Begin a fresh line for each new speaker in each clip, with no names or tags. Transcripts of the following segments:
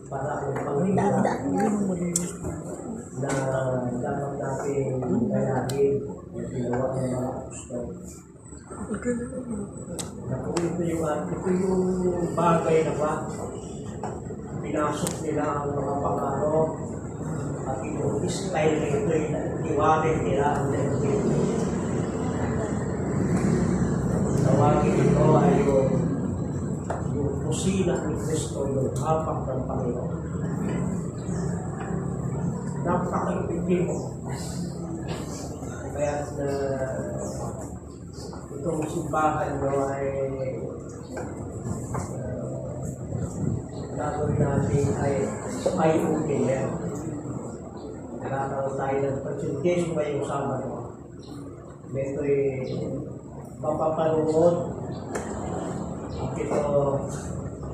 para kung pag-iingat na dapat natin bayarin at ginawa ng mga apostol. Na kung ito yung bagay na ba, pinasok nila ang mga pangaro at yung style na ito ay iwanin nila ang dahil. Tawagin ito ay yung kusina ni Kristo, yung hapak ng Panginoon. Napaka-epektibo. Kaya itong simbahan nyo ay gagawin natin ay eye-opening yan. Nagkakaroon tayo ng presentation ngayong Sabado. Ito'y mapapanood at ito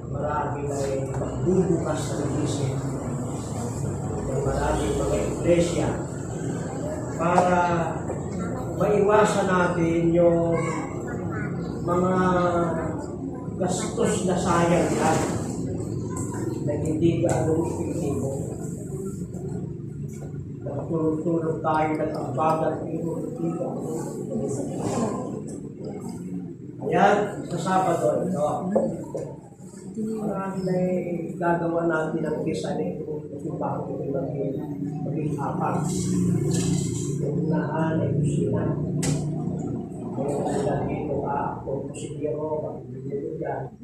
marami ay magbubukas ng isip ng maraming mga iglesia para maiwasan natin yung mga gastos na sayang yan na hindi gaanong epektibo. Nagtulog-tulog tayo ng ambagan epektibo. Ayan, sa Sabado ito. Marami na gagawa natin ang design ito kung bakit ito maging apat. Yung naan ay kusina. Kaya sila dito kung kusinero, magbibigyan dyan.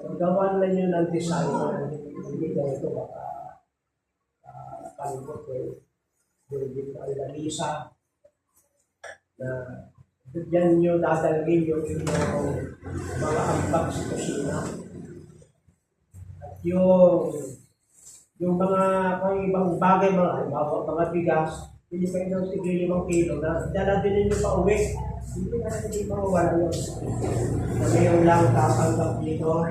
Magawa na nyo ng design na hindi ganito baka kalibot ko dito ay lalisa na diyan nyo dadalhin yung mga ambag sa kusina. At yung mga ibang bagay, mga bigas, hindi pa ito sige 5 kilo na dala din ninyo pa uwi. Hindi pa mawala yun. Na ngayon lang kapanggap dito,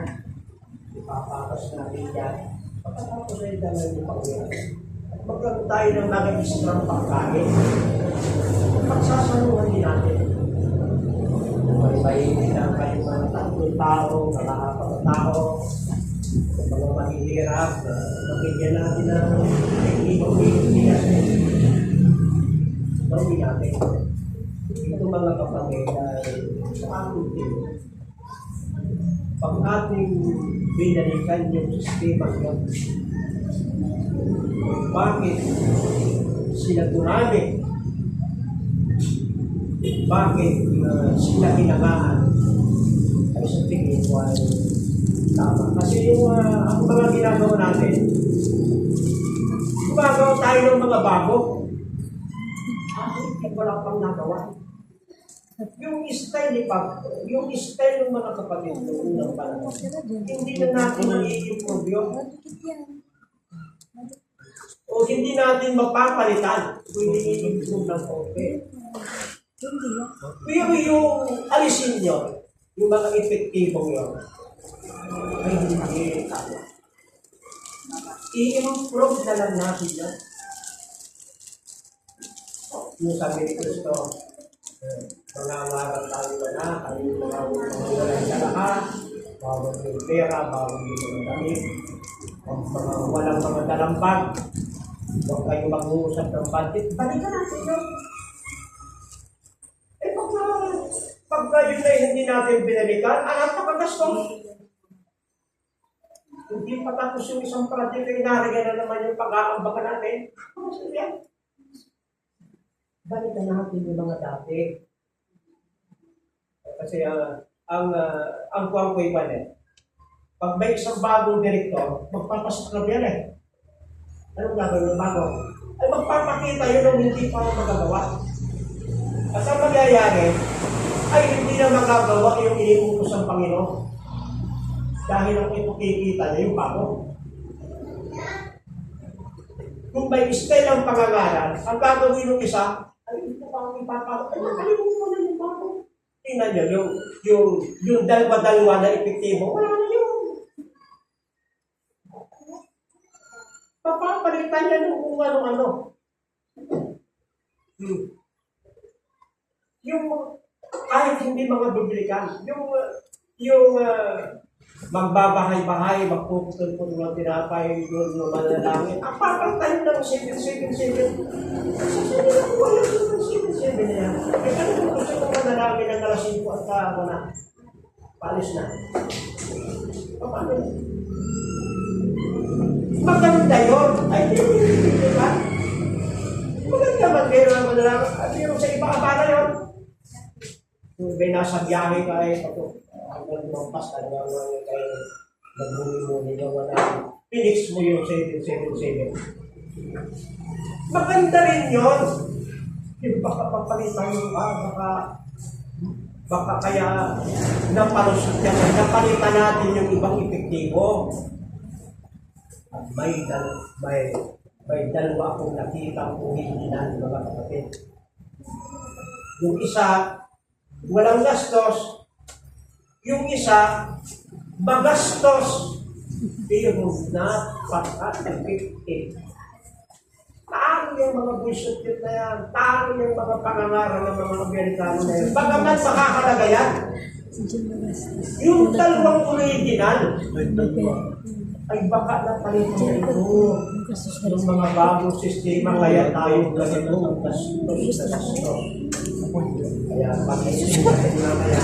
ipapakas natin yan. Pagkatapos ay dala nyo pa uwi. At magkaroon tayo ng mga istrang pagkain. Pagsasaluhan din natin. May lang kayo mga tao, mga tao, mga mahihirap, makikyan natin na ibang-ibang gawin natin. Ito mga kapatid ay sa ating team. Pag ating binalikan yung sistema yun, bakit sila gumamit? Bakit sila kinabahan? Ay sa tingin ko ay tama. Kasi yung ang mga ginagawa natin, gumagawa tayo ng mga bago. Hindi wala pang nagawa. Yung style ni Pag, yung style ng mga kapatid noong unang panahon, hindi na natin i-improve yun. O hindi natin mapapalitan kung hindi i-improve ng konti. Pero yung alisin nyo, yung mga epektibong yun, ay hindi tama. I-improve na lang natin yan. Yung sabi ni Kristo, mangangarap tayo na, kayo mga walang lahat, bawal yung pera, bawal yung mga damit, mga walang mga dalampag, huwag kayo mag-uusap ng budget, balikan natin yun. Pagka yun na hindi natin binalikan, napakagastos. Hindi pa tapos yung isang project ay narigyan na naman yung pag-aambakan natin. Kasi yan. Balikan natin yung mga dati. Kasi ang kuwang ko iba pag may isang bagong direktor, magpapasok na yan eh. Anong gagawin ng bago? Ay magpapakita yun ng hindi pa magagawa. At ang magyayari, ay hindi na magagawa yung iniutos ng Panginoon. Dahil ang ipakikita niya yung bago. Kung may style ang pangangaral, ang gagawin ng isa, ay ito pa ang ipapakita. Ay nakalimutan mo na yung bago. Tingnan nyo, yung dalawa-dalawa na epektibo, wala na yun. Papapalitan niya nung kung ano-ano. Yung kahit hindi mga Biblikan, yung magbabahay-bahay, magpuputol-putol ng tinapay, doon no manalangin. Ang papagtayo ng 777. Sasabi na ko, wala yung 777 na yan. Eh, ano kung gusto ko manalangin ng alas 5 at ako na? Paalis na. Paano? Maganda yun. Ay, di ba? Maganda man kayo na manalangin. At yung sa iba ka na yun. Kung may nasa biyahe ka eh, hanggang lumampas ka naman kayo nagbumi-muni na wala. Pinix mo yung 777. Maganda rin yun. Yung baka papalitan mo baka kaya napalitan natin yung ibang epektibo. At may dalawa akong nakitang original mga kapatid. Yung isa, walang gastos. Yung isa, magastos. Pero napaka-effective. Talo yung mga bullshit na yan. Talo yung mga pangangaral ng mga Amerikano na yan. Bagaman makakalaga yan. Yung dalawang original, ay baka napalitan ito. Yung mga bagong sistema, kaya tayo ganito. Kaya pag-isip natin na kaya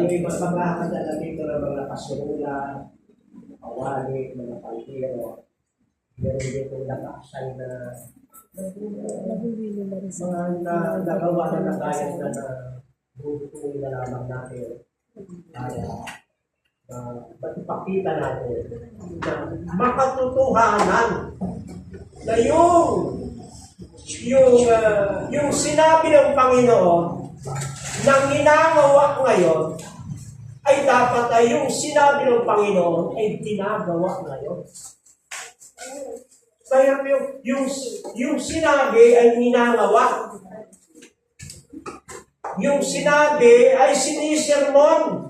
yung mas magkakadala dito ng mga kasurula, awali, mga pantiro. Meron dito nakasay na mga nagawa na nagayat na butuin na lamang natin. Kaya ipakita natin na makatotohanan na yung sinabi ng Panginoon na ginagawa ngayon ay dapat ay yung sinabi ng Panginoon ay ginagawa ngayon. Kaya yung sinabi ay ginagawa. Yung sinabi ay sinisermon.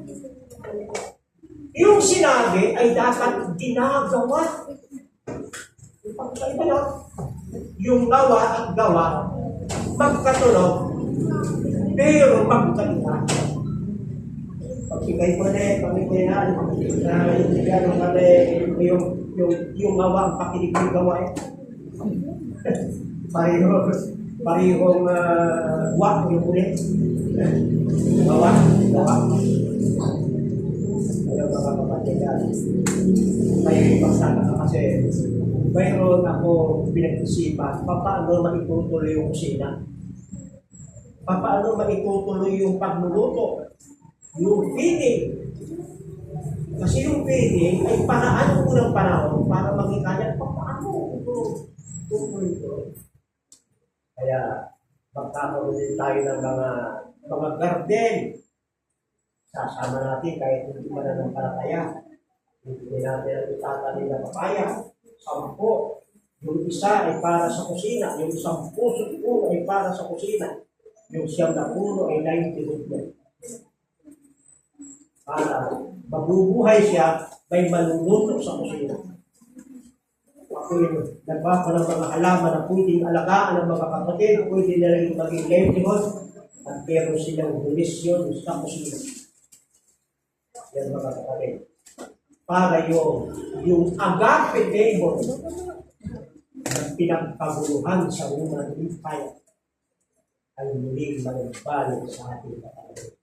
Yung sinabi ay dapat ginagawa. Pagkaiba na, yung gawa at gawa, magkatulog, pero magkaiba. Pagkikay mo na pagkikainan, yung gawa ang pakinig yung gawa eh. Parihong wak yung ulit. Gawa. Ayaw mga kapatid yan. Kayo ipagsaka ka kasi mayroon ako pinag-isipan, paano maitutuloy yung kusina? Paano maitutuloy yung pagluluto? Yung feeding. Kasi yung feeding ay paraan ko ng panahon para maging kanya, paano ito tutuloy ito? Kaya magkakaroon din tayo ng mga garden. Sasama natin kahit hindi mananampalataya. Hindi natin ang itatanim na papaya. 10. Yung isa ay para sa kusina. Yung 10 puno ay para sa kusina. Yung 9 puno ay 90 million. Para mabubuhay siya, may maluluto sa kusina. Ako yung nagbako ng mga halaman na pwedeng alagaan ng mga kapatid, pwede na rin maging livelihood, at meron silang donisyon sa kusina. Yan mga kapatid. Para yung agape table na pinagpaguluhan sa Roman Empire ay muling magbalik sa ating kapatid.